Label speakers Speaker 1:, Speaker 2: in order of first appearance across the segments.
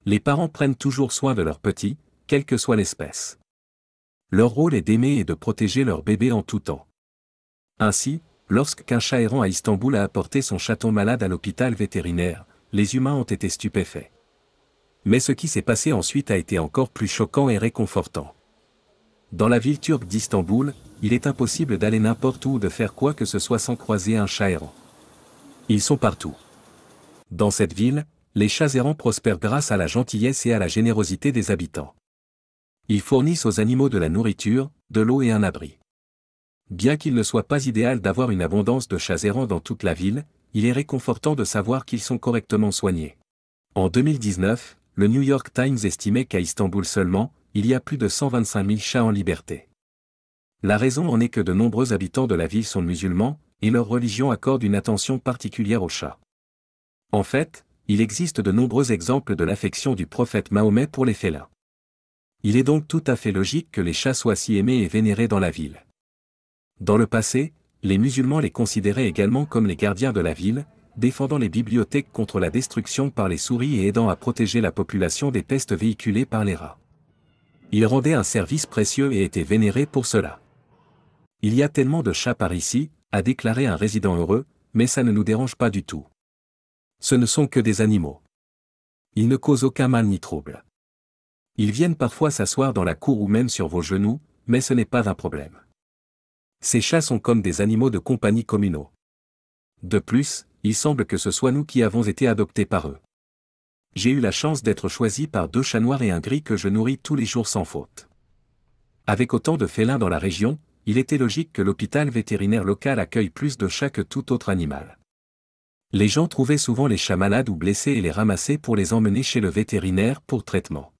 Speaker 1: Les parents prennent toujours soin de leurs petits, quelle que soit l'espèce. Leur rôle est d'aimer et de protéger leur bébé en tout temps. Ainsi, lorsqu'un chat errant à Istanbul a apporté son chaton malade à l'hôpital vétérinaire, les humains ont été stupéfaits. Mais ce qui s'est passé ensuite a été encore plus choquant et réconfortant. Dans la ville turque d'Istanbul, il est impossible d'aller n'importe où ou de faire quoi que ce soit sans croiser un chat errant. Ils sont partout. Dans cette ville, les chats errants prospèrent grâce à la gentillesse et à la générosité des habitants. Ils fournissent aux animaux de la nourriture, de l'eau et un abri. Bien qu'il ne soit pas idéal d'avoir une abondance de chats errants dans toute la ville, il est réconfortant de savoir qu'ils sont correctement soignés. En 2019, le New York Times estimait qu'à Istanbul seulement, il y a plus de 125 000 chats en liberté. La raison en est que de nombreux habitants de la ville sont musulmans, et leur religion accorde une attention particulière aux chats. En fait, il existe de nombreux exemples de l'affection du prophète Mahomet pour les félins. Il est donc tout à fait logique que les chats soient si aimés et vénérés dans la ville. Dans le passé, les musulmans les considéraient également comme les gardiens de la ville, défendant les bibliothèques contre la destruction par les souris et aidant à protéger la population des pestes véhiculées par les rats. Ils rendaient un service précieux et étaient vénérés pour cela. Il y a tellement de chats par ici, a déclaré un résident heureux, mais ça ne nous dérange pas du tout. Ce ne sont que des animaux. Ils ne causent aucun mal ni trouble. Ils viennent parfois s'asseoir dans la cour ou même sur vos genoux, mais ce n'est pas un problème. Ces chats sont comme des animaux de compagnie communaux. De plus, il semble que ce soit nous qui avons été adoptés par eux. J'ai eu la chance d'être choisi par 2 chats noirs et un gris que je nourris tous les jours sans faute. Avec autant de félins dans la région, il était logique que l'hôpital vétérinaire local accueille plus de chats que tout autre animal. Les gens trouvaient souvent les chats malades ou blessés et les ramassaient pour les emmener chez le vétérinaire pour traitement.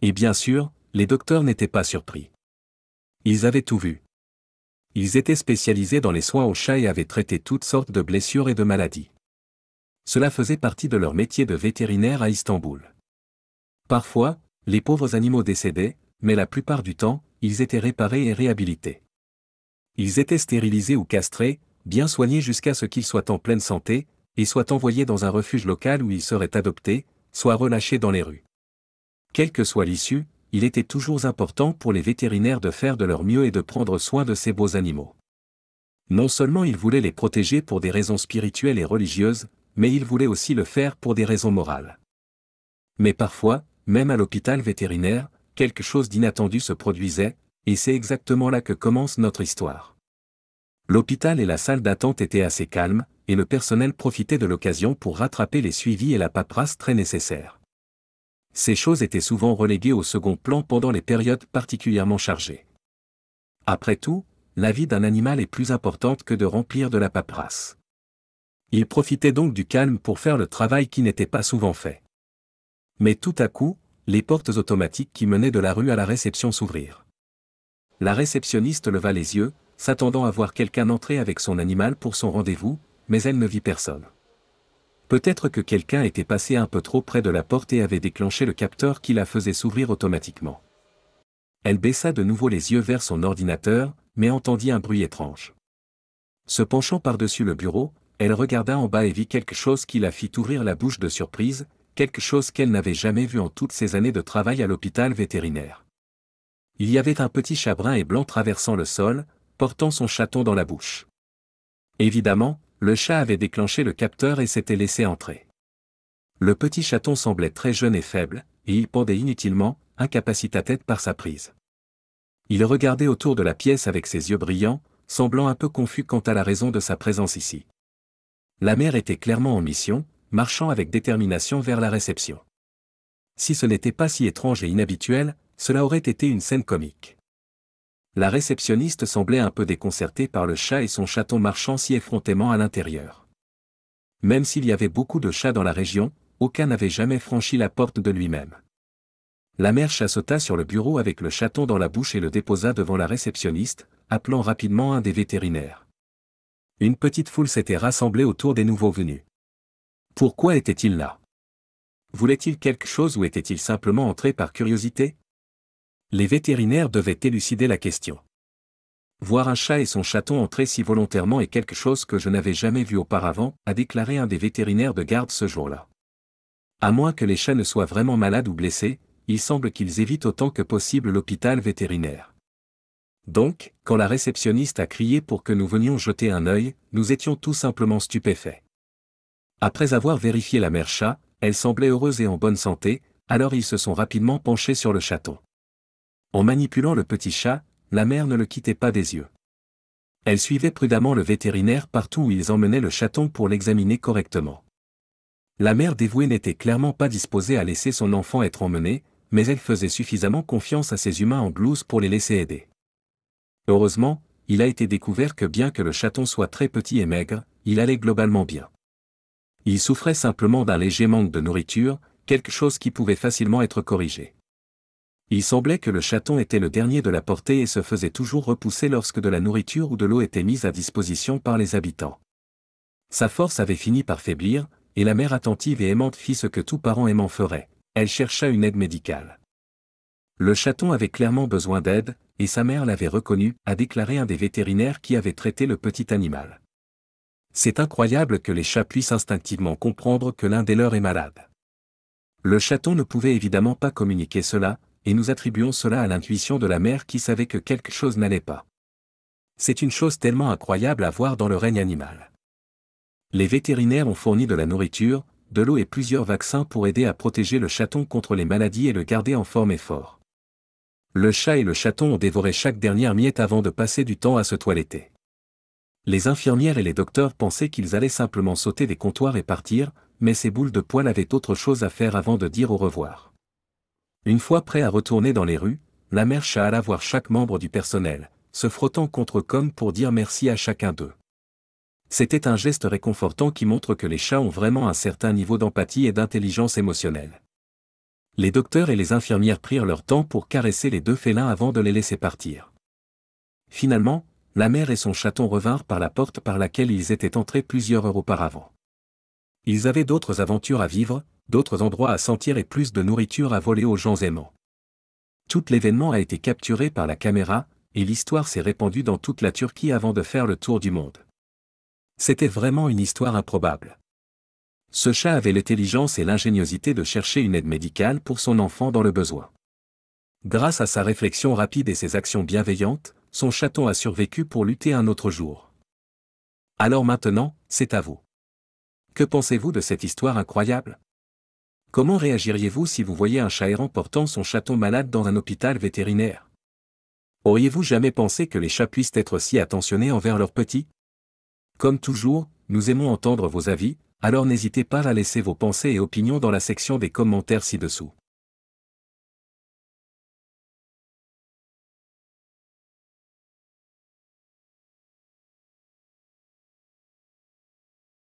Speaker 1: Et bien sûr, les docteurs n'étaient pas surpris. Ils avaient tout vu. Ils étaient spécialisés dans les soins aux chats et avaient traité toutes sortes de blessures et de maladies. Cela faisait partie de leur métier de vétérinaire à Istanbul. Parfois, les pauvres animaux décédaient, mais la plupart du temps, ils étaient réparés et réhabilités. Ils étaient stérilisés ou castrés, bien soignés jusqu'à ce qu'ils soient en pleine santé, et soient envoyés dans un refuge local où ils seraient adoptés, soit relâchés dans les rues. Quelle que soit l'issue, il était toujours important pour les vétérinaires de faire de leur mieux et de prendre soin de ces beaux animaux. Non seulement ils voulaient les protéger pour des raisons spirituelles et religieuses, mais ils voulaient aussi le faire pour des raisons morales. Mais parfois, même à l'hôpital vétérinaire, quelque chose d'inattendu se produisait, et c'est exactement là que commence notre histoire. L'hôpital et la salle d'attente étaient assez calmes, et le personnel profitait de l'occasion pour rattraper les suivis et la paperasse très nécessaires. Ces choses étaient souvent reléguées au second plan pendant les périodes particulièrement chargées. Après tout, la vie d'un animal est plus importante que de remplir de la paperasse. Ils profitaient donc du calme pour faire le travail qui n'était pas souvent fait. Mais tout à coup, les portes automatiques qui menaient de la rue à la réception s'ouvrirent. La réceptionniste leva les yeux, s'attendant à voir quelqu'un entrer avec son animal pour son rendez-vous, mais elle ne vit personne. Peut-être que quelqu'un était passé un peu trop près de la porte et avait déclenché le capteur qui la faisait s'ouvrir automatiquement. Elle baissa de nouveau les yeux vers son ordinateur, mais entendit un bruit étrange. Se penchant par-dessus le bureau, elle regarda en bas et vit quelque chose qui la fit ouvrir la bouche de surprise, quelque chose qu'elle n'avait jamais vu en toutes ses années de travail à l'hôpital vétérinaire. Il y avait un petit chat brun et blanc traversant le sol, portant son chaton dans la bouche. Évidemment, le chat avait déclenché le capteur et s'était laissé entrer. Le petit chaton semblait très jeune et faible, et il pendait inutilement, incapacitated par sa prise. Il regardait autour de la pièce avec ses yeux brillants, semblant un peu confus quant à la raison de sa présence ici. La mère était clairement en mission, marchant avec détermination vers la réception. Si ce n'était pas si étrange et inhabituel, cela aurait été une scène comique. La réceptionniste semblait un peu déconcertée par le chat et son chaton marchant si effrontément à l'intérieur. Même s'il y avait beaucoup de chats dans la région, aucun n'avait jamais franchi la porte de lui-même. La mère chassota sur le bureau avec le chaton dans la bouche et le déposa devant la réceptionniste, appelant rapidement un des vétérinaires. Une petite foule s'était rassemblée autour des nouveaux venus. Pourquoi était-il là? Voulait-il quelque chose ou était-il simplement entré par curiosité? Les vétérinaires devaient élucider la question. Voir un chat et son chaton entrer si volontairement est quelque chose que je n'avais jamais vu auparavant, a déclaré un des vétérinaires de garde ce jour-là. À moins que les chats ne soient vraiment malades ou blessés, il semble qu'ils évitent autant que possible l'hôpital vétérinaire. Donc, quand la réceptionniste a crié pour que nous venions jeter un œil, nous étions tout simplement stupéfaits. Après avoir vérifié la mère chat, elle semblait heureuse et en bonne santé, alors ils se sont rapidement penchés sur le chaton. En manipulant le petit chat, la mère ne le quittait pas des yeux. Elle suivait prudemment le vétérinaire partout où ils emmenaient le chaton pour l'examiner correctement. La mère dévouée n'était clairement pas disposée à laisser son enfant être emmené, mais elle faisait suffisamment confiance à ses humains en blouse pour les laisser aider. Heureusement, il a été découvert que bien que le chaton soit très petit et maigre, il allait globalement bien. Il souffrait simplement d'un léger manque de nourriture, quelque chose qui pouvait facilement être corrigé. Il semblait que le chaton était le dernier de la portée et se faisait toujours repousser lorsque de la nourriture ou de l'eau était mise à disposition par les habitants. Sa force avait fini par faiblir, et la mère attentive et aimante fit ce que tout parent aimant ferait, elle chercha une aide médicale. Le chaton avait clairement besoin d'aide, et sa mère l'avait reconnu, a déclaré un des vétérinaires qui avait traité le petit animal. C'est incroyable que les chats puissent instinctivement comprendre que l'un des leurs est malade. Le chaton ne pouvait évidemment pas communiquer cela, et nous attribuons cela à l'intuition de la mère qui savait que quelque chose n'allait pas. C'est une chose tellement incroyable à voir dans le règne animal. Les vétérinaires ont fourni de la nourriture, de l'eau et plusieurs vaccins pour aider à protéger le chaton contre les maladies et le garder en forme et fort. Le chat et le chaton ont dévoré chaque dernière miette avant de passer du temps à se toiletter. Les infirmières et les docteurs pensaient qu'ils allaient simplement sauter des comptoirs et partir, mais ces boules de poils avaient autre chose à faire avant de dire au revoir. Une fois prêts à retourner dans les rues, la mère chat alla voir chaque membre du personnel, se frottant contre eux comme pour dire merci à chacun d'eux. C'était un geste réconfortant qui montre que les chats ont vraiment un certain niveau d'empathie et d'intelligence émotionnelle. Les docteurs et les infirmières prirent leur temps pour caresser les deux félins avant de les laisser partir. Finalement, la mère et son chaton revinrent par la porte par laquelle ils étaient entrés plusieurs heures auparavant. Ils avaient d'autres aventures à vivre, d'autres endroits à sentir et plus de nourriture à voler aux gens aimants. Tout l'événement a été capturé par la caméra, et l'histoire s'est répandue dans toute la Turquie avant de faire le tour du monde. C'était vraiment une histoire improbable. Ce chat avait l'intelligence et l'ingéniosité de chercher une aide médicale pour son enfant dans le besoin. Grâce à sa réflexion rapide et ses actions bienveillantes, son chaton a survécu pour lutter un autre jour. Alors maintenant, c'est à vous. Que pensez-vous de cette histoire incroyable ? Comment réagiriez-vous si vous voyiez un chat errant portant son chaton malade dans un hôpital vétérinaire ? Auriez-vous jamais pensé que les chats puissent être si attentionnés envers leurs petits ? Comme toujours, nous aimons entendre vos avis, alors n'hésitez pas à laisser vos pensées et opinions dans la section des commentaires ci-dessous.